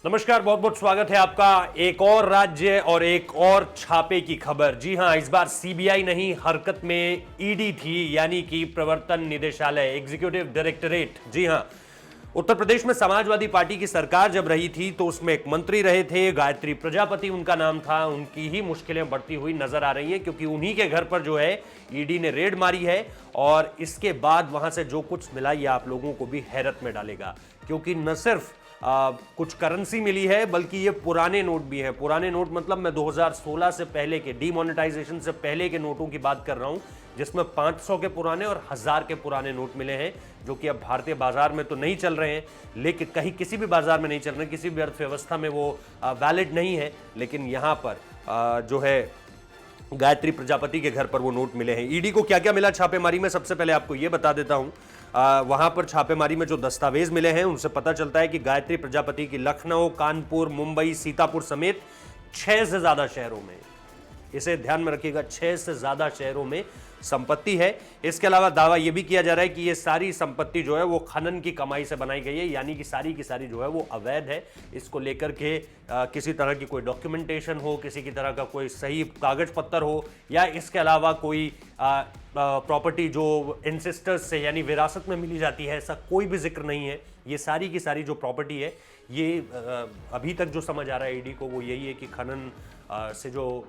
नमस्कार, बहुत बहुत स्वागत है आपका एक और राज्य और एक और छापे की खबर। जी हां, इस बार सीबीआई नहीं, हरकत में ईडी थी, यानी कि प्रवर्तन निदेशालय, एग्जीक्यूटिव डायरेक्टरेट। जी हां, उत्तर प्रदेश में समाजवादी पार्टी की सरकार जब रही थी तो उसमें एक मंत्री रहे थे, गायत्री प्रजापति उनका नाम था। उनकी ही मुश्किलें बढ़ती हुई नजर आ रही हैं क्योंकि उन्हीं के घर पर जो है ईडी ने रेड मारी है और इसके बाद वहां से जो कुछ मिला ये आप लोगों को भी हैरत में डालेगा, क्योंकि न सिर्फ कुछ करेंसी मिली है बल्कि ये पुराने नोट भी हैं। पुराने नोट मतलब मैं 2016 से पहले के, डीमोनेटाइजेशन से पहले के नोटों की बात कर रहा हूं, जिसमें 500 के पुराने और 1000 के पुराने नोट मिले हैं, जो कि अब भारतीय बाजार में तो नहीं चल रहे हैं, लेकिन कहीं किसी भी बाजार में नहीं चल रहे, किसी भी अर्थव्यवस्था में वो वैलिड नहीं है। लेकिन यहां पर जो है गायत्री प्रजापति के घर पर वो नोट मिले हैं। ईडी को क्या क्या मिला छापेमारी में, सबसे पहले आपको ये बता देता हूं। वहां पर छापेमारी में जो दस्तावेज मिले हैं उनसे पता चलता है कि गायत्री प्रजापति की लखनऊ, कानपुर, मुंबई, सीतापुर समेत 6 से ज्यादा शहरों में, इसे ध्यान में रखिएगा, 6 से ज्यादा शहरों में संपत्ति है। इसके अलावा दावा यह भी किया जा रहा है कि यह सारी संपत्ति जो है वो खनन की कमाई से बनाई गई है, यानी कि सारी की सारी जो है वो अवैध है। इसको लेकर के किसी तरह की कोई डॉक्यूमेंटेशन हो, किसी की तरह का कोई सही कागज पत्तर हो, या इसके अलावा कोई प्रॉपर्टी जो इंसेस्टर्स से यानी विरासत में मिली जाती है, ऐसा कोई भी जिक्र नहीं है। ये सारी की सारी जो प्रॉपर्टी है, ये अभी तक जो समझ आ रहा है ईडी को वो यही है कि खनन से जो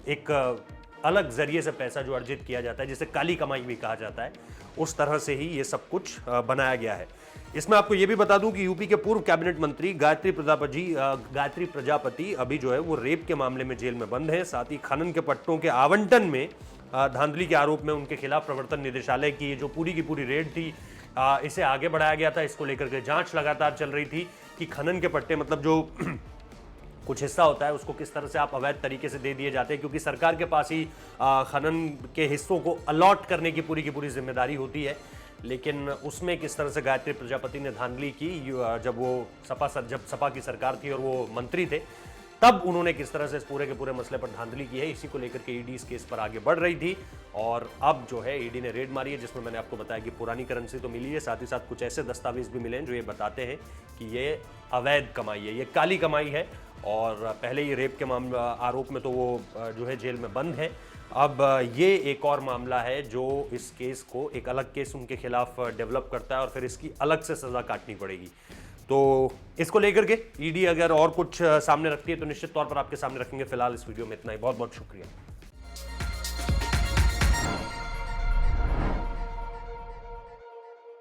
एक अलग जरिए से पैसा जो अर्जित किया जाता है, जिसे काली कमाई भी कहा जाता है, उस तरह से ही ये सब कुछ बनाया गया है। इसमें आपको ये भी बता दूं कि यूपी के पूर्व कैबिनेट मंत्री गायत्री प्रजापति अभी जो है वो रेप के मामले में जेल में बंद है। साथ ही खनन के पट्टों के आवंटन में धांधली के आरोप में उनके खिलाफ प्रवर्तन निदेशालय की जो पूरी की पूरी रेड थी, इसे आगे बढ़ाया गया था। इसको लेकर के जांच लगातार चल रही थी कि खनन के पट्टे मतलब जो कुछ हिस्सा होता है उसको किस तरह से आप अवैध तरीके से दे दिए जाते हैं, क्योंकि सरकार के पास ही खनन के हिस्सों को अलॉट करने की पूरी जिम्मेदारी होती है। लेकिन उसमें किस तरह से गायत्री प्रजापति ने धांधली की, जब सपा की सरकार थी और वो मंत्री थे, तब उन्होंने किस तरह से इस पूरे के पूरे मसले पर धांधली की है, इसी को लेकर के ईडी इस केस पर आगे बढ़ रही थी। और अब जो है ईडी ने रेड मारी है, जिसमें मैंने आपको बताया कि पुरानी करेंसी तो मिली है, साथ ही साथ कुछ ऐसे दस्तावेज भी मिले हैं जो ये बताते हैं कि ये अवैध कमाई है, ये काली कमाई है। और पहले ही रेप के मामला आरोप में तो वो जो है जेल में बंद है। अब ये एक और मामला है जो इस केस को एक अलग केस उनके खिलाफ डेवलप करता है और फिर इसकी अलग से सजा काटनी पड़ेगी। तो इसको लेकर के ईडी अगर और कुछ सामने रखती है तो निश्चित तौर पर आपके सामने रखेंगे। फिलहाल इस वीडियो में इतना ही। बहुत बहुत शुक्रिया।